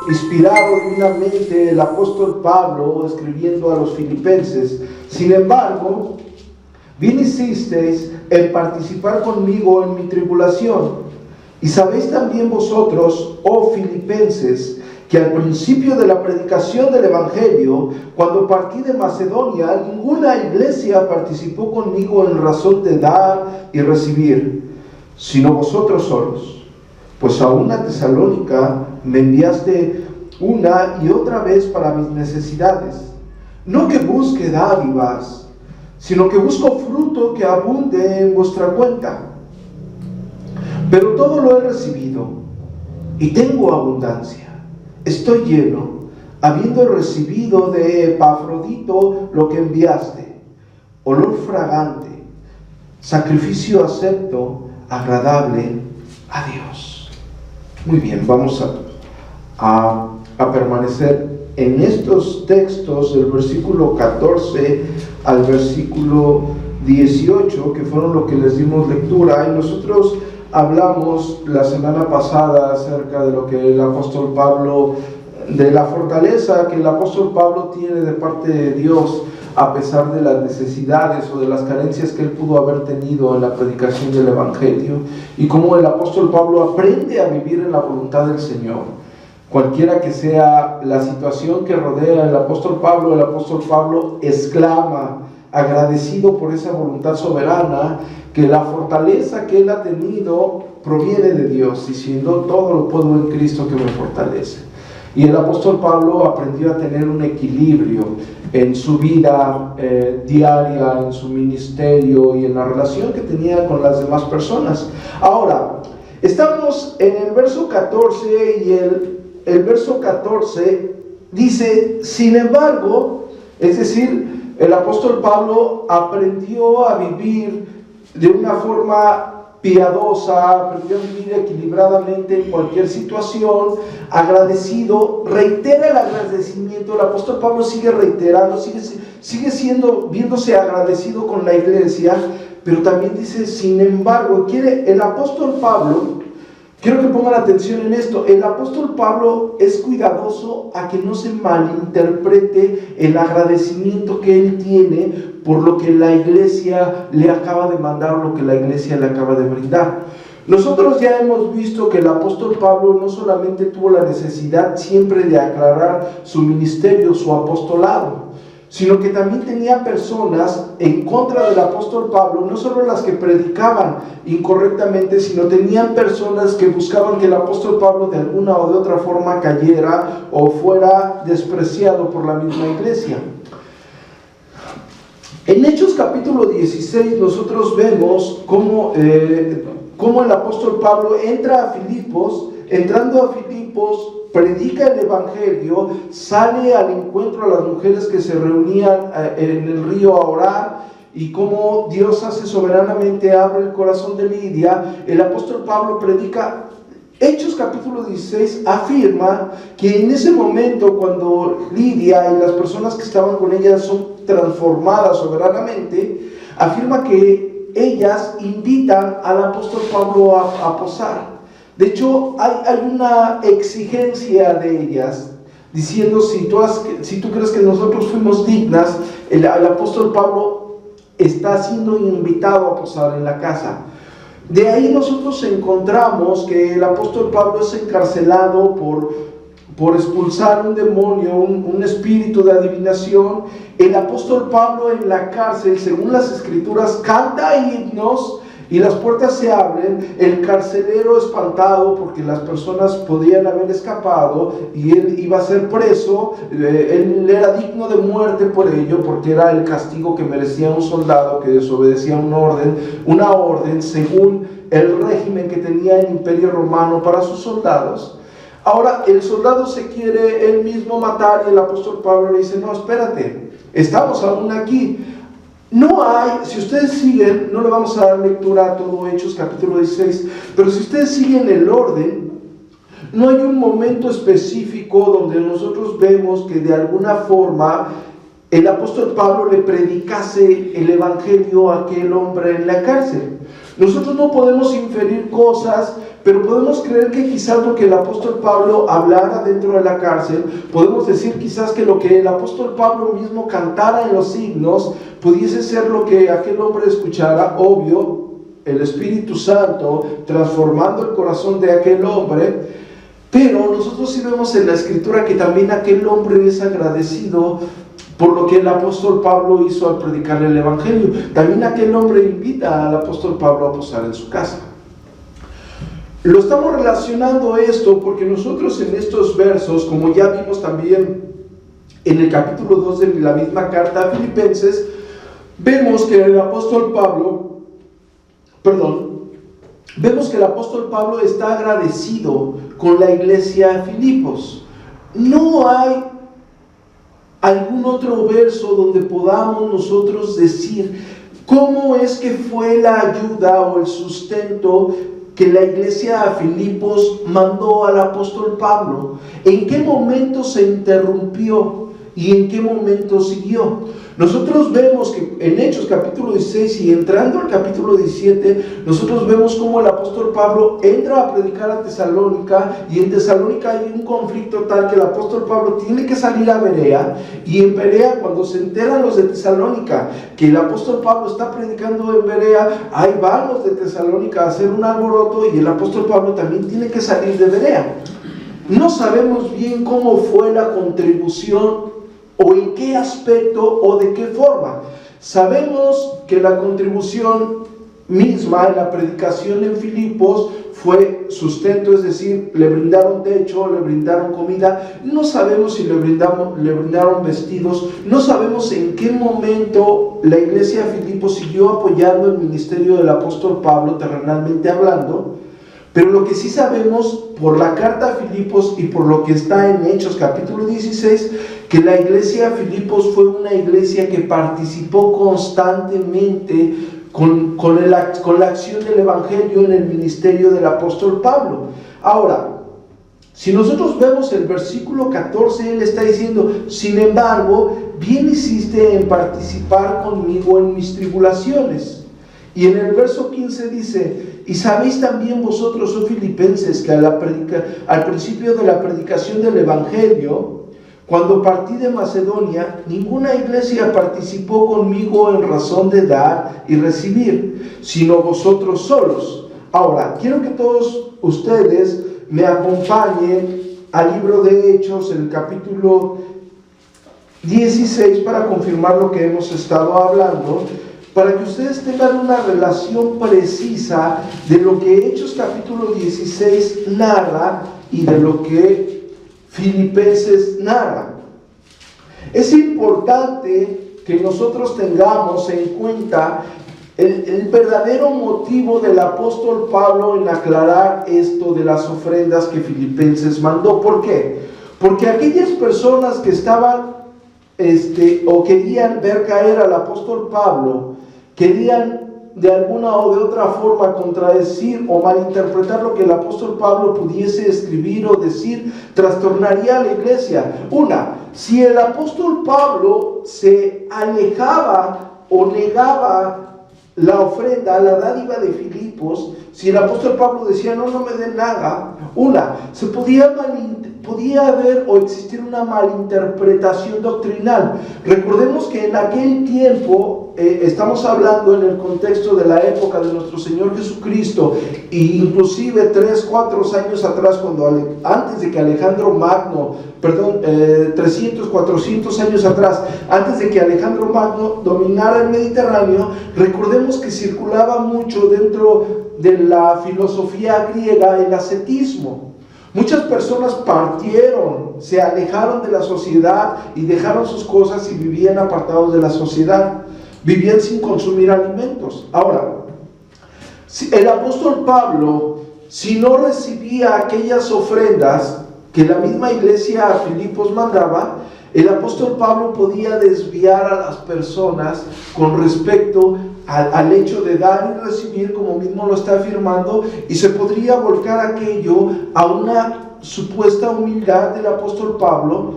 Inspirado divinamente el apóstol Pablo escribiendo a los filipenses: sin embargo, bien hicisteis en participar conmigo en mi tribulación. Y sabéis también vosotros, oh filipenses, que al principio de la predicación del Evangelio, cuando partí de Macedonia, ninguna iglesia participó conmigo en razón de dar y recibir, sino vosotros solos. Pues a una Tesalónica me enviaste una y otra vez para mis necesidades. No que busque dádivas, sino que busco fruto que abunde en vuestra cuenta. Pero todo lo he recibido y tengo abundancia. Estoy lleno, habiendo recibido de Epafrodito lo que enviaste, olor fragante, sacrificio acepto, agradable a Dios. Muy bien, vamos a permanecer en estos textos del versículo 14 al versículo 18, que fueron lo que les dimos lectura. Y nosotros hablamos la semana pasada acerca de lo que el apóstol Pablo, de la fortaleza que el apóstol Pablo tiene de parte de Dios a pesar de las necesidades o de las carencias que él pudo haber tenido en la predicación del Evangelio, y cómo el apóstol Pablo aprende a vivir en la voluntad del Señor. Cualquiera que sea la situación que rodea el apóstol Pablo exclama, agradecido por esa voluntad soberana, que la fortaleza que él ha tenido proviene de Dios, diciendo: todo lo puedo en Cristo que me fortalece. Y el apóstol Pablo aprendió a tener un equilibrio en su vida diaria, en su ministerio y en la relación que tenía con las demás personas. Ahora, estamos en el verso 14 y el verso 14 dice: sin embargo, es decir, el apóstol Pablo aprendió a vivir de una forma piadosa, aprendió a vivir equilibradamente en cualquier situación, agradecido, reitera el agradecimiento. El apóstol Pablo sigue reiterando, sigue viéndose agradecido con la iglesia, pero también dice: sin embargo, el apóstol Pablo, quiero que pongan atención en esto, el apóstol Pablo es cuidadoso a que no se malinterprete el agradecimiento que él tiene por lo que la iglesia le acaba de mandar o lo que la iglesia le acaba de brindar. Nosotros ya hemos visto que el apóstol Pablo no solamente tuvo la necesidad siempre de aclarar su ministerio, su apostolado, sino que también tenía personas en contra del apóstol Pablo, no solo las que predicaban incorrectamente, sino tenían personas que buscaban que el apóstol Pablo de alguna o de otra forma cayera o fuera despreciado por la misma iglesia. En Hechos capítulo 16 nosotros vemos cómo el apóstol Pablo entra a Filipos. Entrando a Filipos, predica el Evangelio, sale al encuentro a las mujeres que se reunían en el río a orar, y cómo Dios hace soberanamente, abre el corazón de Lidia. El apóstol Pablo predica. Hechos capítulo 16 afirma que en ese momento, cuando Lidia y las personas que estaban con ella son transformadas soberanamente, afirma que ellas invitan al apóstol Pablo a posar. De hecho, hay una exigencia de ellas, diciendo: si tú crees que nosotros fuimos dignas, el apóstol Pablo está siendo invitado a posar en la casa. De ahí nosotros encontramos que el apóstol Pablo es encarcelado por expulsar un demonio, un espíritu de adivinación. El apóstol Pablo en la cárcel, según las escrituras, canta himnos y las puertas se abren. El carcelero, espantado porque las personas podían haber escapado y él iba a ser preso, él era digno de muerte por ello, porque era el castigo que merecía un soldado que desobedecía una orden según el régimen que tenía el Imperio Romano para sus soldados. Ahora el soldado se quiere él mismo matar, y el apóstol Pablo le dice: no, espérate, estamos aún aquí. No hay, si ustedes siguen, no le vamos a dar lectura a todo Hechos capítulo 16, pero si ustedes siguen el orden, no hay un momento específico donde nosotros vemos que de alguna forma el apóstol Pablo le predicase el evangelio a aquel hombre en la cárcel. Nosotros no podemos inferir cosas, pero podemos creer que quizás lo que el apóstol Pablo hablara dentro de la cárcel, podemos decir quizás que lo que el apóstol Pablo mismo cantara en los signos, pudiese ser lo que aquel hombre escuchara. Obvio, el Espíritu Santo transformando el corazón de aquel hombre, pero nosotros sí vemos en la Escritura que también aquel hombre es agradecido por lo que el apóstol Pablo hizo al predicar el Evangelio. También aquel hombre invita al apóstol Pablo a posar en su casa. Lo estamos relacionando esto porque nosotros en estos versos, como ya vimos también en el capítulo 2 de la misma carta a Filipenses, vemos que el apóstol Pablo está agradecido con la iglesia de Filipos. No hay algún otro verso donde podamos nosotros decir cómo es que fue la ayuda o el sustento que la iglesia de Filipos mandó al apóstol Pablo. ¿En qué momento se interrumpió y en qué momento siguió? Nosotros vemos que en Hechos capítulo 16 y entrando al capítulo 17, nosotros vemos cómo el apóstol Pablo entra a predicar a Tesalónica, y en Tesalónica hay un conflicto tal que el apóstol Pablo tiene que salir a Berea, y en Berea, cuando se enteran los de Tesalónica que el apóstol Pablo está predicando en Berea, ahí van los de Tesalónica a hacer un alboroto, y el apóstol Pablo también tiene que salir de Berea. No sabemos bien cómo fue la contribución o en qué aspecto o de qué forma. Sabemos que la contribución misma en la predicación en Filipos fue sustento, es decir, le brindaron techo, le brindaron comida. No sabemos si le brindaron vestidos. No sabemos en qué momento la iglesia de Filipos siguió apoyando el ministerio del apóstol Pablo, terrenalmente hablando. Pero lo que sí sabemos por la carta a Filipos y por lo que está en Hechos capítulo 16, que la iglesia de Filipos fue una iglesia que participó constantemente con la acción del Evangelio en el ministerio del apóstol Pablo. Ahora, si nosotros vemos el versículo 14, él está diciendo: sin embargo, bien hiciste en participar conmigo en mis tribulaciones. Y en el verso 15 dice: y sabéis también vosotros, oh filipenses, que al principio de la predicación del Evangelio, cuando partí de Macedonia, ninguna iglesia participó conmigo en razón de dar y recibir, sino vosotros solos. Ahora, quiero que todos ustedes me acompañen al libro de Hechos, el capítulo 16, para confirmar lo que hemos estado hablando, para que ustedes tengan una relación precisa de lo que Hechos capítulo 16 narra y de lo que Filipenses narra. Es importante que nosotros tengamos en cuenta el verdadero motivo del apóstol Pablo en aclarar esto de las ofrendas que Filipenses mandó. ¿Por qué? Porque aquellas personas que estaban o querían ver caer al apóstol Pablo, querían de alguna o de otra forma contradecir o malinterpretar lo que el apóstol Pablo pudiese escribir o decir, trastornaría a la iglesia. Si el apóstol Pablo se alejaba o negaba la ofrenda, la dádiva de Filipos, si el apóstol Pablo decía no me den nada, se podía haber o existir una malinterpretación doctrinal. Recordemos que en aquel tiempo, estamos hablando en el contexto de la época de nuestro Señor Jesucristo, e inclusive 3-4 años atrás, antes de que Alejandro Magno, 300-400 años atrás, antes de que Alejandro Magno dominara el Mediterráneo, recordemos que circulaba mucho dentro de la filosofía griega el ascetismo. Muchas personas partieron, se alejaron de la sociedad y dejaron sus cosas y vivían apartados de la sociedad, vivían sin consumir alimentos. Ahora, el apóstol Pablo, si no recibía aquellas ofrendas que la misma iglesia a Filipos mandaba, el apóstol Pablo podía desviar a las personas con respecto al hecho de dar y recibir, como mismo lo está afirmando, y se podría volcar aquello a una supuesta humildad del apóstol Pablo,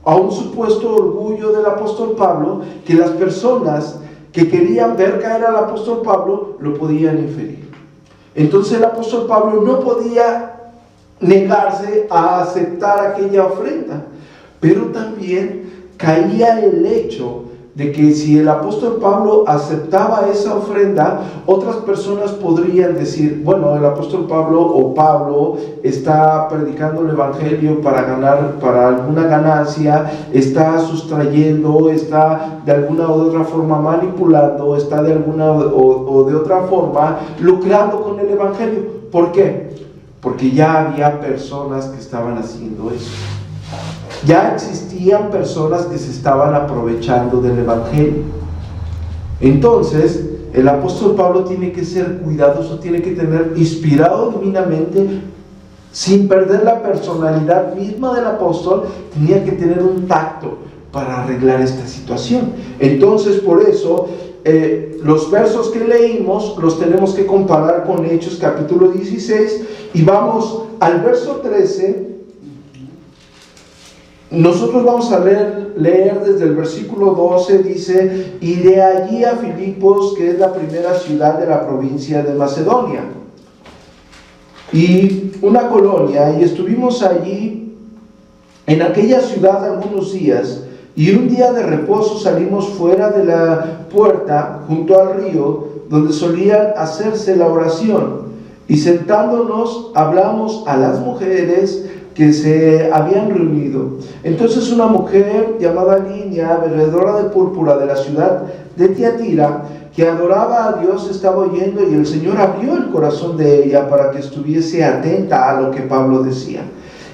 a un supuesto orgullo del apóstol Pablo, que las personas que querían ver caer al apóstol Pablo lo podían inferir. Entonces el apóstol Pablo no podía negarse a aceptar aquella ofrenda, pero también caía el hecho de que si el apóstol Pablo aceptaba esa ofrenda, otras personas podrían decir, bueno, el apóstol Pablo está predicando el evangelio para alguna ganancia, está sustrayendo, está de alguna u otra forma manipulando, está de alguna o de otra forma lucrando con el evangelio. ¿Por qué? Porque ya había personas que estaban haciendo eso. Ya existían personas que se estaban aprovechando del evangelio. Entonces, el apóstol Pablo tiene que ser cuidadoso, tiene que tener, inspirado divinamente, sin perder la personalidad misma del apóstol, tenía que tener un tacto para arreglar esta situación. Entonces, por eso, los versos que leímos los tenemos que comparar con Hechos capítulo 16, y vamos al verso 13. Nosotros vamos a leer desde el versículo 12, dice: y de allí a Filipos, que es la primera ciudad de la provincia de Macedonia, y una colonia, y estuvimos allí en aquella ciudad algunos días, y un día de reposo salimos fuera de la puerta, junto al río, donde solían hacerse la oración, y sentándonos hablamos a las mujeres que se habían reunido. Entonces una mujer llamada Lidia, vendedora de púrpura de la ciudad de Tiatira, que adoraba a Dios, estaba oyendo, y el Señor abrió el corazón de ella para que estuviese atenta a lo que Pablo decía.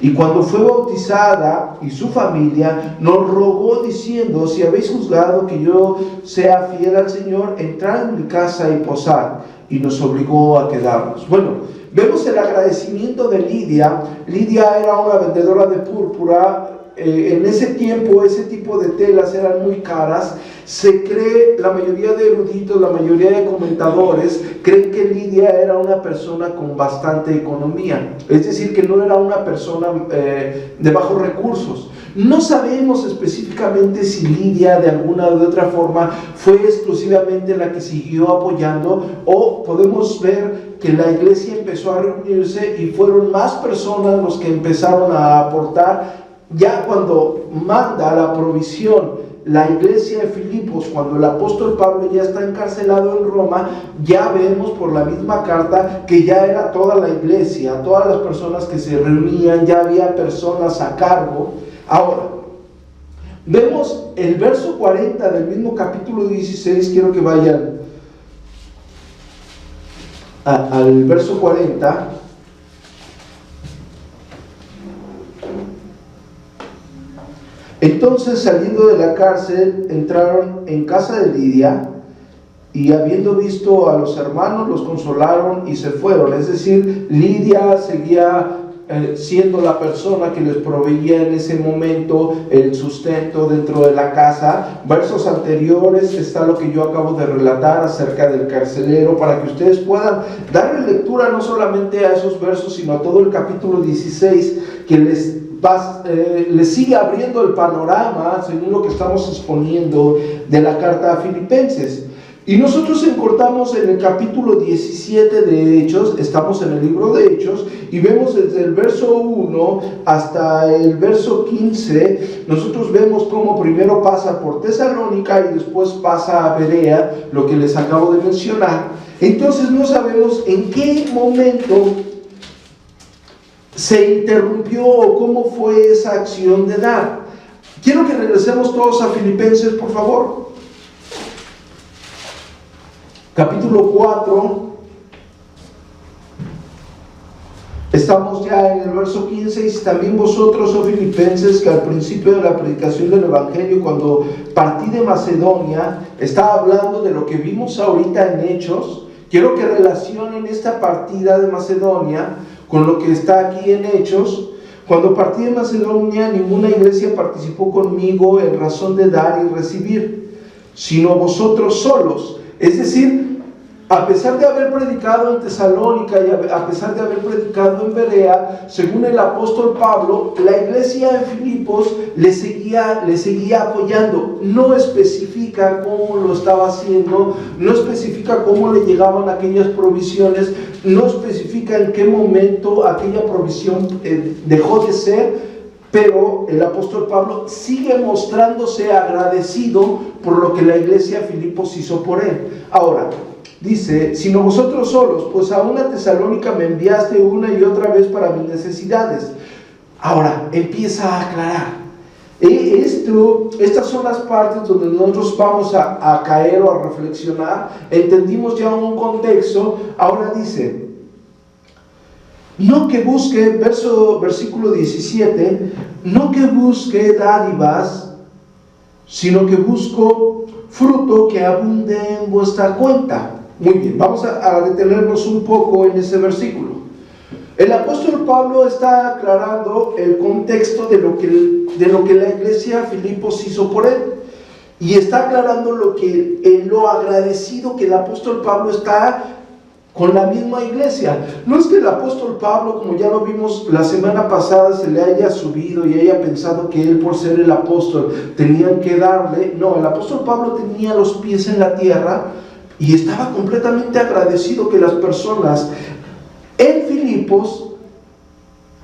Y cuando fue bautizada y su familia, nos rogó diciendo: si habéis juzgado que yo sea fiel al Señor, entrad en mi casa y posad. Y nos obligó a quedarnos. Bueno, vemos el agradecimiento de Lidia. Lidia era una vendedora de púrpura. En ese tiempo, ese tipo de telas eran muy caras. Se cree, la mayoría de eruditos, la mayoría de comentadores creen que Lidia era una persona con bastante economía, es decir, que no era una persona de bajos recursos. No sabemos específicamente si Lidia de alguna u otra forma fue exclusivamente la que siguió apoyando, o podemos ver que la iglesia empezó a reunirse y fueron más personas los que empezaron a aportar. Ya cuando manda la provisión la iglesia de Filipos, cuando el apóstol Pablo ya está encarcelado en Roma, ya vemos por la misma carta que ya era toda la iglesia, todas las personas que se reunían, ya había personas a cargo. Ahora, vemos el verso 40 del mismo capítulo 16, quiero que vayan al verso 40. Entonces, saliendo de la cárcel, entraron en casa de Lidia, y habiendo visto a los hermanos, los consolaron y se fueron. Es decir, Lidia seguía siendo la persona que les proveía en ese momento el sustento dentro de la casa. Versos anteriores está lo que yo acabo de relatar acerca del carcelero, para que ustedes puedan darle lectura no solamente a esos versos, sino a todo el capítulo 16, que les sigue abriendo el panorama, según lo que estamos exponiendo, de la carta a Filipenses. Y nosotros encortamos en el capítulo 17 de Hechos, estamos en el libro de Hechos, y vemos desde el verso 1 hasta el verso 15, nosotros vemos cómo primero pasa por Tesalónica y después pasa a Berea, lo que les acabo de mencionar. Entonces no sabemos en qué momento se interrumpió o cómo fue esa acción de dar. Quiero que regresemos todos a Filipenses, por favor. Capítulo 4. Estamos ya en el verso 15. Y también vosotros, oh Filipenses, que al principio de la predicación del Evangelio, cuando partí de Macedonia, estaba hablando de lo que vimos ahorita en Hechos. Quiero que relacionen esta partida de Macedonia con lo que está aquí en Hechos. Cuando partí de Macedonia, ninguna iglesia participó conmigo en razón de dar y recibir, sino vosotros solos. Es decir, a pesar de haber predicado en Tesalónica y a pesar de haber predicado en Berea, según el apóstol Pablo, la iglesia en Filipos le seguía apoyando. No especifica cómo lo estaba haciendo, no especifica cómo le llegaban aquellas provisiones, no especifica en qué momento aquella provisión dejó de ser, pero el apóstol Pablo sigue mostrándose agradecido por lo que la iglesia de Filipos hizo por él. Ahora, dice, sino vosotros solos, pues a una Tesalónica me enviaste una y otra vez para mis necesidades. Ahora, empieza a aclarar. Estas son las partes donde nosotros vamos a caer o a reflexionar. Entendimos ya un contexto. Ahora dice, no que busque, versículo 17, no que busque dádivas, sino que busco fruto que abunde en vuestra cuenta. Muy bien, vamos a detenernos un poco en ese versículo. El apóstol Pablo está aclarando el contexto de lo que la iglesia de Filipos hizo por él. Y está aclarando lo agradecido que el apóstol Pablo está con la misma iglesia. No es que el apóstol Pablo, como ya lo vimos la semana pasada, se le haya subido y haya pensado que él, por ser el apóstol, tenían que darle. No, el apóstol Pablo tenía los pies en la tierra y estaba completamente agradecido que las personas en Filipos,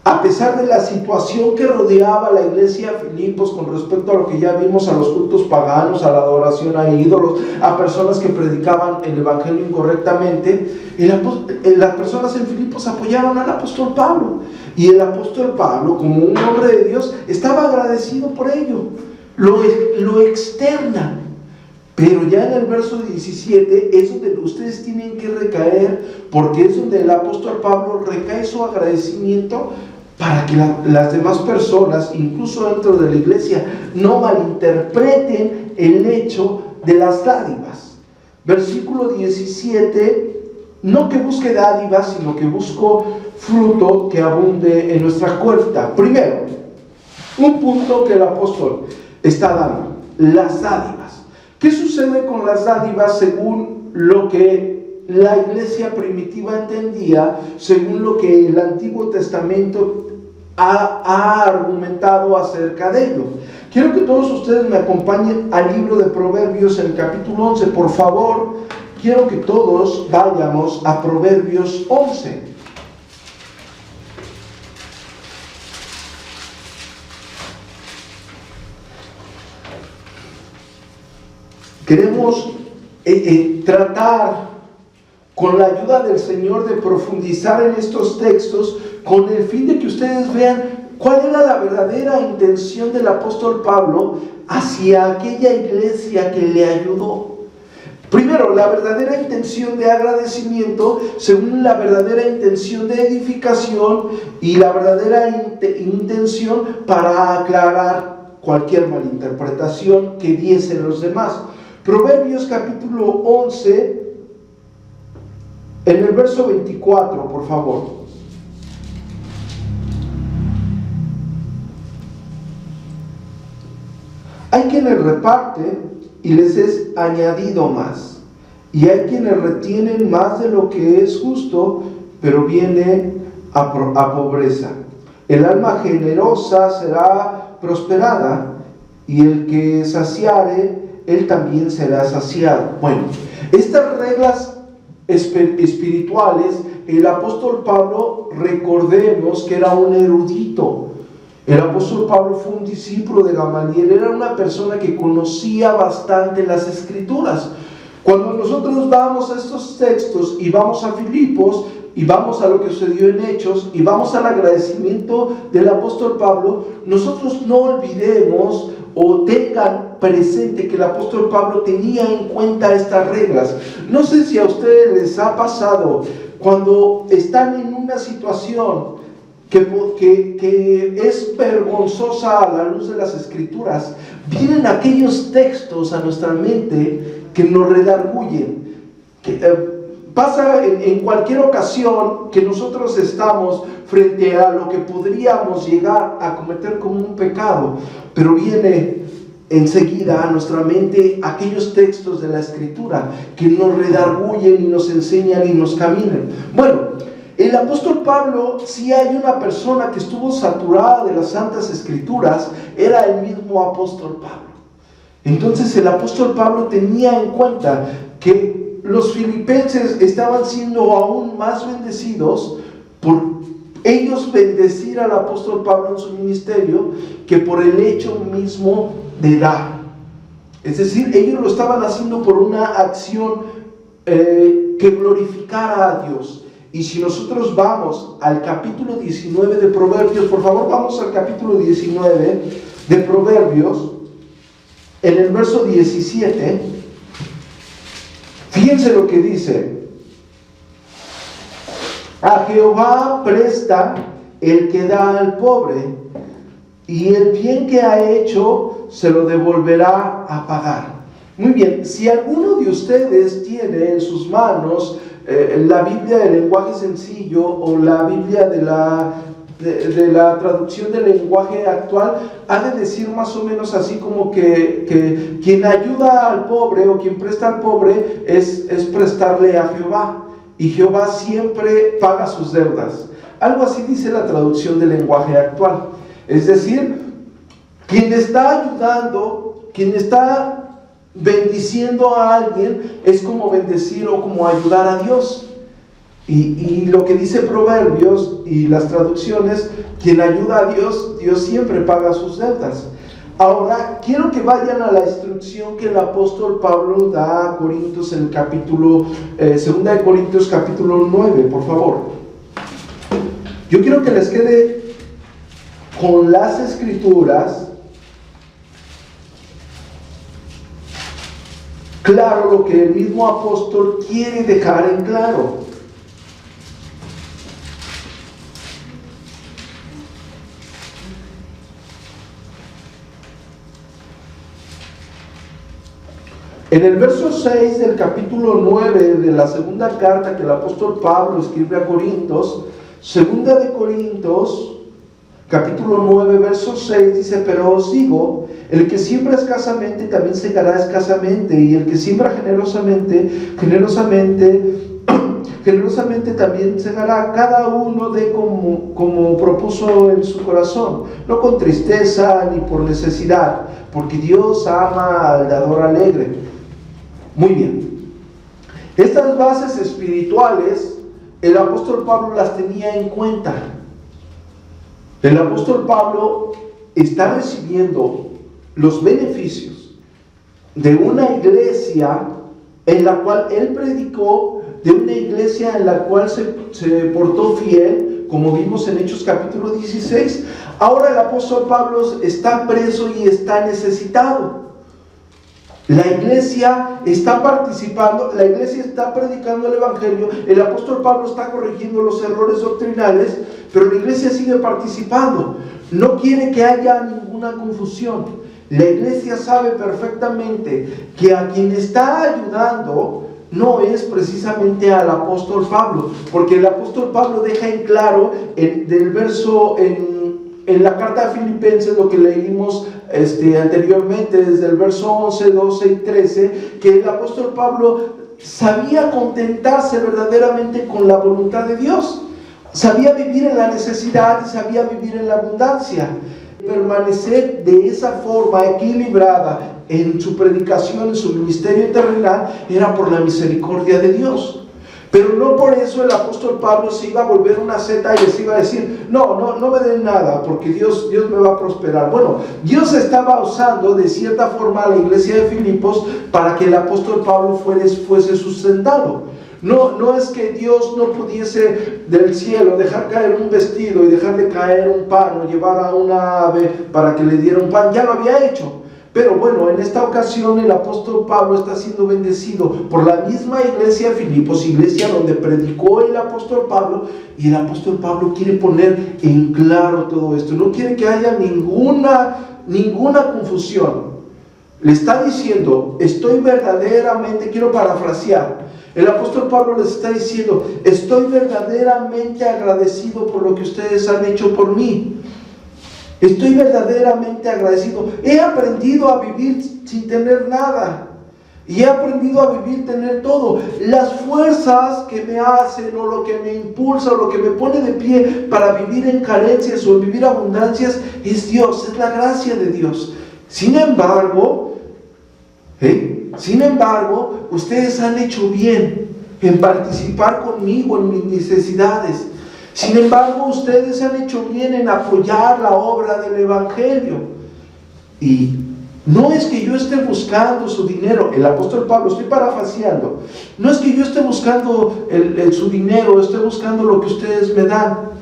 a pesar de la situación que rodeaba la iglesia de Filipos con respecto a lo que ya vimos, a los cultos paganos, a la adoración a ídolos, a personas que predicaban el evangelio incorrectamente, las personas en Filipos apoyaron al apóstol Pablo. Y el apóstol Pablo, como un hombre de Dios, estaba agradecido por ello. Lo externa. Pero ya en el verso 17 es donde ustedes tienen que recaer, porque es donde el apóstol Pablo recae su agradecimiento para que las demás personas, incluso dentro de la iglesia, no malinterpreten el hecho de las dádivas. Versículo 17, no que busque dádivas, sino que busco fruto que abunde en nuestra cuenta. Primero, un punto que el apóstol está dando, las dádivas. ¿Qué sucede con las dádivas según lo que la iglesia primitiva entendía, según lo que el Antiguo Testamento ha argumentado acerca de ello? Quiero que todos ustedes me acompañen al libro de Proverbios en el capítulo 11. Por favor, quiero que todos vayamos a Proverbios 11. Queremos tratar, con la ayuda del Señor, de profundizar en estos textos con el fin de que ustedes vean cuál era la verdadera intención del apóstol Pablo hacia aquella iglesia que le ayudó. Primero, la verdadera intención de agradecimiento, según la verdadera intención de edificación y la verdadera intención para aclarar cualquier malinterpretación que diesen los demás. Proverbios capítulo 11, en el verso 24, por favor. Hay quienes reparten y les es añadido más, y hay quienes retienen más de lo que es justo, pero viene a pobreza. El alma generosa será prosperada, y el que saciare, él también será saciado. Bueno, estas reglas espirituales, el apóstol Pablo, recordemos que era un erudito. El apóstol Pablo fue un discípulo de Gamaliel, era una persona que conocía bastante las escrituras. Cuando nosotros vamos a estos textos y vamos a Filipos y vamos a lo que sucedió en Hechos y vamos al agradecimiento del apóstol Pablo, nosotros no olvidemos o tengan presente que el apóstol Pablo tenía en cuenta estas reglas. No sé si a ustedes les ha pasado cuando están en una situación que es vergonzosa a la luz de las escrituras, vienen aquellos textos a nuestra mente que nos redarguyen. Pasa en cualquier ocasión que nosotros estamos frente a lo que podríamos llegar a cometer como un pecado, pero viene enseguida a nuestra mente aquellos textos de la escritura que nos redarguyen y nos enseñan y nos caminan. Bueno, el apóstol Pablo, si hay una persona que estuvo saturada de las santas escrituras, era el mismo apóstol Pablo. Entonces el apóstol Pablo tenía en cuenta que los filipenses estaban siendo aún más bendecidos por ellos bendecir al apóstol Pablo en su ministerio que por el hecho mismo de dar. Es decir, ellos lo estaban haciendo por una acción que glorificara a Dios. Y si nosotros vamos al capítulo 19 de Proverbios, por favor vamos al capítulo 19 de Proverbios, en el verso 17, fíjense lo que dice: a Jehová presta el que da al pobre, y el bien que ha hecho se lo devolverá a pagar. Muy bien, si alguno de ustedes tiene en sus manos la Biblia de lenguaje sencillo o la Biblia de la traducción del lenguaje actual, ha de decir más o menos así como que quien ayuda al pobre o quien presta al pobre es prestarle a Jehová, y Jehová siempre paga sus deudas. Algo así dice la traducción del lenguaje actual. Es decir, quien está ayudando, quien está bendiciendo a alguien, es como bendecir o como ayudar a Dios. Y lo que dice Proverbios y las traducciones, quien ayuda a Dios, Dios siempre paga sus deudas. Ahora, quiero que vayan a la instrucción que el apóstol Pablo da a Corintios en el capítulo, 2 de Corintios capítulo 9, por favor. Yo quiero que les quede con las escrituras claro lo que el mismo apóstol quiere dejar en claro. En el verso 6 del capítulo 9 de la segunda carta que el apóstol Pablo escribe a Corintios, 2 de Corintios capítulo 9, verso 6, dice: pero os digo, el que siembra escasamente también segará escasamente, y el que siembra generosamente también segará. Cada uno de como propuso en su corazón, no con tristeza ni por necesidad, porque Dios ama al dador alegre. Muy bien, estas bases espirituales el apóstol Pablo las tenía en cuenta. El apóstol Pablo está recibiendo los beneficios de una iglesia en la cual él predicó, de una iglesia en la cual se portó fiel, como vimos en Hechos capítulo 16. Ahora el apóstol Pablo está preso y está necesitado. La iglesia está participando, la iglesia está predicando el evangelio, el apóstol Pablo está corrigiendo los errores doctrinales, pero la iglesia sigue participando. No quiere que haya ninguna confusión. La iglesia sabe perfectamente que a quien está ayudando no es precisamente al apóstol Pablo, porque el apóstol Pablo deja en claro del verso en la carta a Filipenses, lo que leímos anteriormente, desde el verso 11, 12 y 13, que el apóstol Pablo sabía contentarse verdaderamente con la voluntad de Dios, sabía vivir en la necesidad y sabía vivir en la abundancia. Permanecer de esa forma equilibrada en su predicación, en su ministerio terrenal, era por la misericordia de Dios. Pero no por eso el apóstol Pablo se iba a volver una seta y les iba a decir: no me den nada, porque Dios me va a prosperar. Bueno, Dios estaba usando de cierta forma a la iglesia de Filipos para que el apóstol Pablo fuese sustentado. No es que Dios no pudiese del cielo dejar caer un vestido y dejarle caer un pan, o llevar a una ave para que le diera un pan. Ya lo había hecho. Pero bueno, en esta ocasión el apóstol Pablo está siendo bendecido por la misma iglesia de Filipos, iglesia donde predicó el apóstol Pablo, y el apóstol Pablo quiere poner en claro todo esto. No quiere que haya ninguna confusión. Le está diciendo, quiero parafrasear, el apóstol Pablo les está diciendo: estoy verdaderamente agradecido por lo que ustedes han hecho por mí. Estoy verdaderamente agradecido. He aprendido a vivir sin tener nada, y he aprendido a vivir tener todo. Las fuerzas que me hacen, o lo que me impulsa, o lo que me pone de pie para vivir en carencias o en vivir abundancias, es Dios, es la gracia de Dios. Sin embargo, sin embargo, ustedes han hecho bien en participar conmigo en mis necesidades. Sin embargo, ustedes han hecho bien en apoyar la obra del Evangelio. Y no es que yo esté buscando su dinero. El apóstol Pablo, estoy parafraseando, no es que yo esté buscando su dinero, estoy buscando lo que ustedes me dan.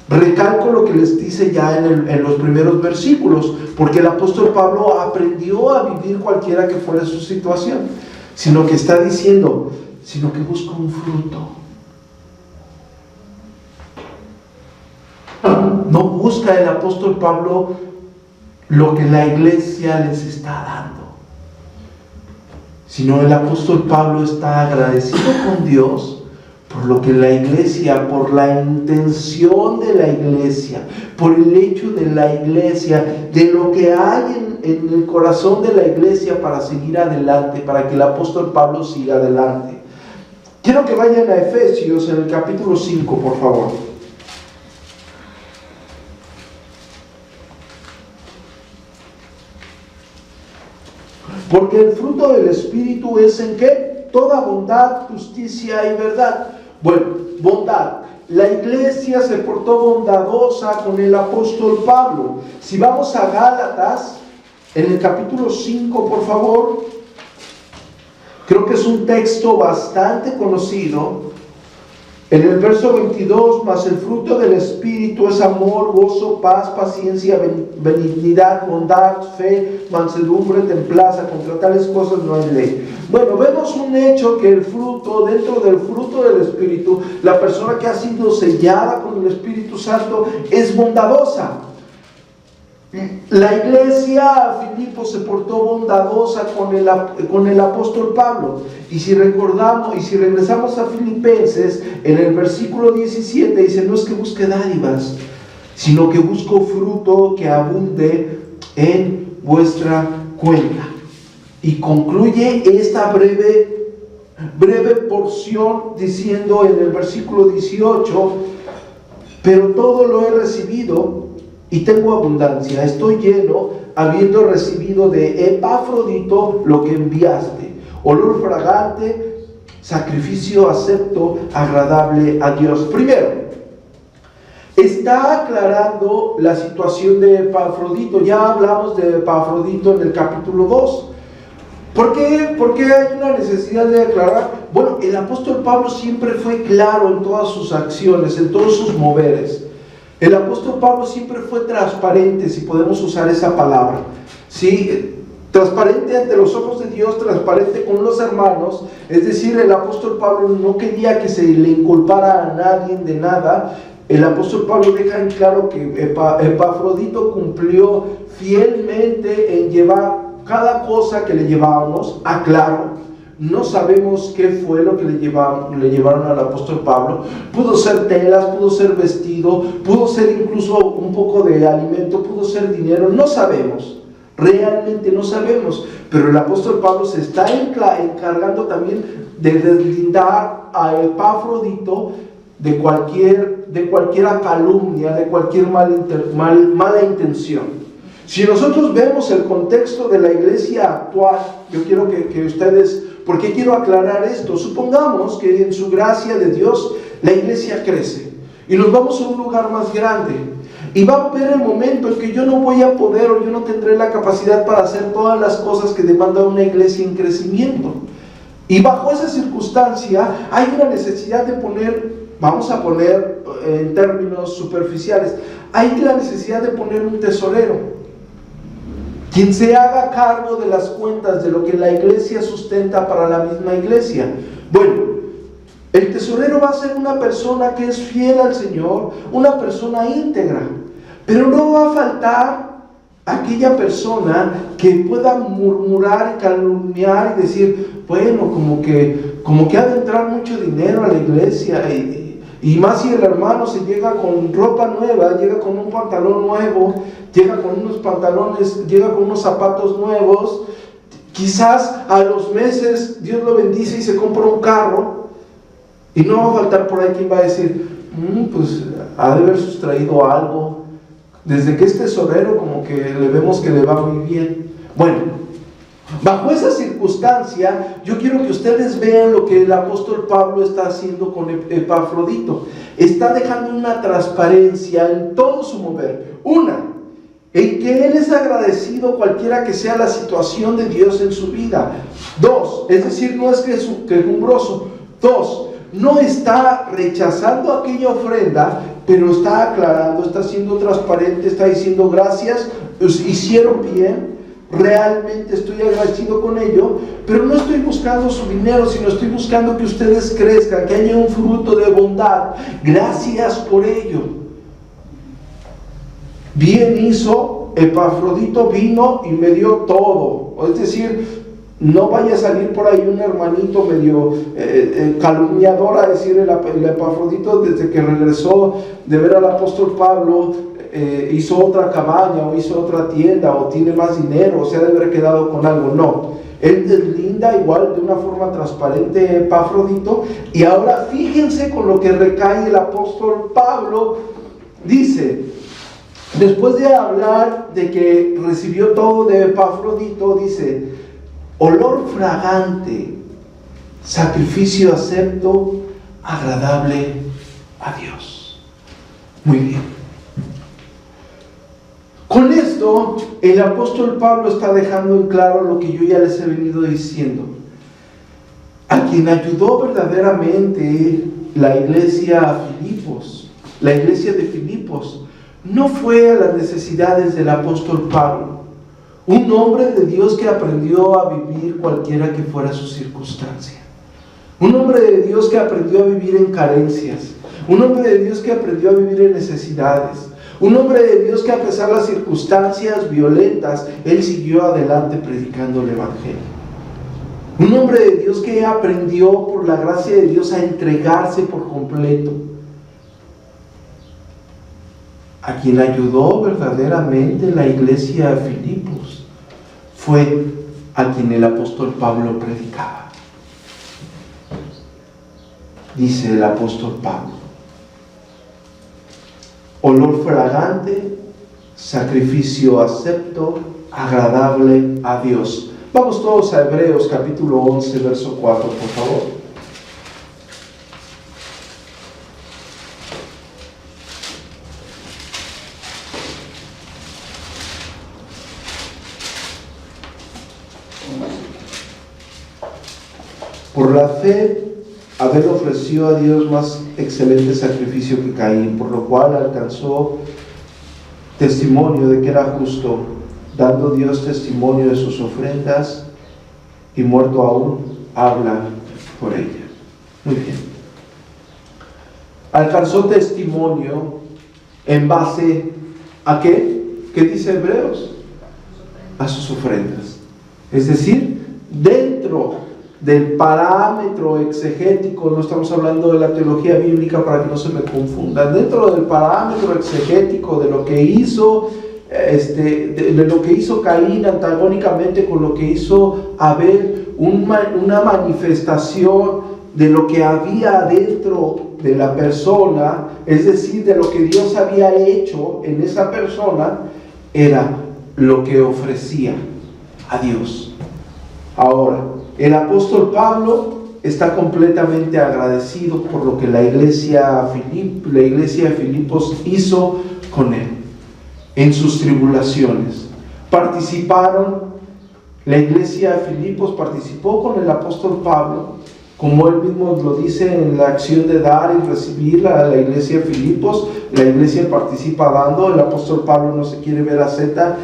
Recalco lo que les dice ya en los primeros versículos, porque el apóstol Pablo aprendió a vivir cualquiera que fuera su situación, sino que está diciendo, sino que busca un fruto. No busca el apóstol Pablo lo que la iglesia les está dando, sino el apóstol Pablo está agradecido con Dios por lo que la iglesia, por la intención de la iglesia, por el hecho de la iglesia, de lo que hay en el corazón de la iglesia para seguir adelante, para que el apóstol Pablo siga adelante. Quiero que vayan a Efesios en el capítulo 5, por favor. Porque el fruto del Espíritu es ¿en qué? Toda bondad, justicia y verdad. Bueno, bondad. La iglesia se portó bondadosa con el apóstol Pablo. Si vamos a Gálatas, en el capítulo 5, por favor, creo que es un texto bastante conocido. En el verso 22, mas el fruto del Espíritu es amor, gozo, paz, paciencia, benignidad, bondad, fe, mansedumbre, templanza. Contra tales cosas no hay ley. Bueno, vemos un hecho que el fruto, dentro del fruto del Espíritu, la persona que ha sido sellada con el Espíritu Santo es bondadosa. La iglesia Filipo se portó bondadosa con el apóstol Pablo. Y si recordamos, y si regresamos a Filipenses, en el versículo 17 dice, no es que busque dádivas, sino que busco fruto que abunde en vuestra cuenta. Y concluye esta breve porción diciendo en el versículo 18, pero todo lo he recibido y tengo abundancia, estoy lleno, habiendo recibido de Epafrodito lo que enviaste, olor fragante, sacrificio acepto, agradable a Dios. Primero, está aclarando la situación de Epafrodito. Ya hablamos de Epafrodito en el capítulo 2. ¿Por qué hay una necesidad de aclarar? Bueno, el apóstol Pablo siempre fue claro en todas sus acciones, en todos sus moveres. El apóstol Pablo siempre fue transparente, si podemos usar esa palabra, ¿sí? Transparente ante los ojos de Dios, transparente con los hermanos. Es decir, el apóstol Pablo no quería que se le inculpara a nadie de nada. El apóstol Pablo deja en claro que Epafrodito cumplió fielmente en llevar cada cosa que le llevábamos. Aclaro, no sabemos qué fue lo que le llevaron al apóstol Pablo. Pudo ser telas, pudo ser vestido, pudo ser incluso un poco de alimento, pudo ser dinero, no sabemos. Realmente no sabemos, pero el apóstol Pablo se está encargando también de deslindar a Epafrodito de cualquier calumnia, de cualquier mala intención. Si nosotros vemos el contexto de la iglesia actual, yo quiero que ustedes, ¿por qué quiero aclarar esto? Supongamos que en su gracia de Dios la iglesia crece y nos vamos a un lugar más grande. Y va a haber el momento en que yo no voy a poder o yo no tendré la capacidad para hacer todas las cosas que demanda una iglesia en crecimiento. Y bajo esa circunstancia hay una necesidad de vamos a poner en términos superficiales, hay la necesidad de poner un tesorero, quien se haga cargo de las cuentas de lo que la iglesia sustenta para la misma iglesia. Bueno, el tesorero va a ser una persona que es fiel al Señor, una persona íntegra, pero no va a faltar aquella persona que pueda murmurar y calumniar y decir, bueno, como que ha de entrar mucho dinero a la iglesia, y más si el hermano se llega con ropa nueva, llega con un pantalón nuevo, llega con unos pantalones, llega con unos zapatos nuevos, quizás a los meses Dios lo bendice y se compra un carro. Y no va a faltar por ahí quien va a decir, pues ha de haber sustraído algo. Desde que es tesorero como que le vemos que le va muy bien. Bueno, Bajo esa circunstancia, yo quiero que ustedes vean lo que el apóstol Pablo está haciendo con Epafrodito. Está dejando una transparencia en todo su mover. Una, en que él es agradecido cualquiera que sea la situación de Dios en su vida. Dos, es decir, no es quejumbroso. Dos, no está rechazando aquella ofrenda, pero está aclarando, está siendo transparente, está diciendo gracias, hicieron bien. Realmente estoy agradecido con ello, pero no estoy buscando su dinero, sino estoy buscando que ustedes crezcan, que haya un fruto de bondad. Gracias por ello. Bien hizo, Epafrodito vino y me dio todo. Es decir, no vaya a salir por ahí un hermanito medio calumniador a decir el Epafrodito desde que regresó de ver al apóstol Pablo, hizo otra cabaña o hizo otra tienda o tiene más dinero o se ha de haber quedado con algo. No, él deslinda igual de una forma transparente Epafrodito. Y ahora fíjense con lo que recae el apóstol Pablo. Dice, después de hablar de que recibió todo de Epafrodito, dice: olor fragante, sacrificio acepto, agradable a Dios. Muy bien. Con esto, el apóstol Pablo está dejando en claro lo que yo ya les he venido diciendo. A quien ayudó verdaderamente la iglesia de Filipos, no fue a las necesidades del apóstol Pablo, un hombre de Dios que aprendió a vivir cualquiera que fuera su circunstancia, un hombre de Dios que aprendió a vivir en carencias, un hombre de Dios que aprendió a vivir en necesidades, un hombre de Dios que a pesar de las circunstancias violentas, él siguió adelante predicando el evangelio. Un hombre de Dios que aprendió por la gracia de Dios a entregarse por completo. A quien ayudó verdaderamente la iglesia de Filipos fue a quien el apóstol Pablo predicaba. Dice el apóstol Pablo: olor fragante, sacrificio acepto, agradable a Dios. Vamos todos a Hebreos capítulo 11, verso 4, por favor. Por la fe, Abel ofreció a Dios más excelente sacrificio que Caín, por lo cual alcanzó testimonio de que era justo, dando Dios testimonio de sus ofrendas, y muerto aún, habla por ella. Muy bien. Alcanzó testimonio en base ¿a qué? ¿Qué dice Hebreos? A sus ofrendas. Es decir, dentro del parámetro exegético, no estamos hablando de la teología bíblica para que no se me confundan, dentro del parámetro exegético de lo que hizo de lo que hizo Caín antagónicamente con lo que hizo Abel, una manifestación de lo que había dentro de la persona, es decir, de lo que Dios había hecho en esa persona, era lo que ofrecía a Dios. Ahora, el apóstol Pablo está completamente agradecido por lo que la iglesia de Filipos hizo con él en sus tribulaciones. La iglesia de Filipos participó con el apóstol Pablo, como él mismo lo dice en la acción de dar y recibir a la iglesia de Filipos. La iglesia participa dando, el apóstol Pablo no se quiere ver asceta,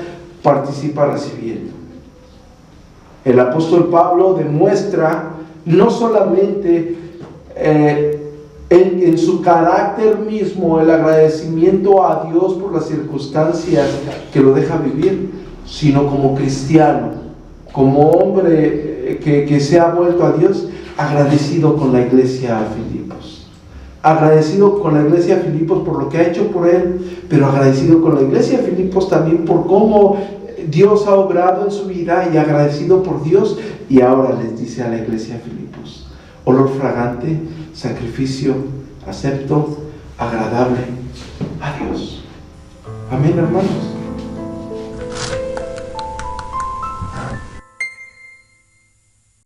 participa recibiendo. El apóstol Pablo demuestra no solamente en su carácter mismo el agradecimiento a Dios por las circunstancias que lo deja vivir, sino como cristiano, como hombre que se ha vuelto a Dios, agradecido con la iglesia de Filipos, agradecido con la iglesia de Filipos por lo que ha hecho por él, pero agradecido con la iglesia de Filipos también por cómo Dios ha obrado en su vida, y agradecido por Dios. Y ahora les dice a la iglesia de Filipos: olor fragante, sacrificio acepto, agradable a Dios. Amén, hermanos.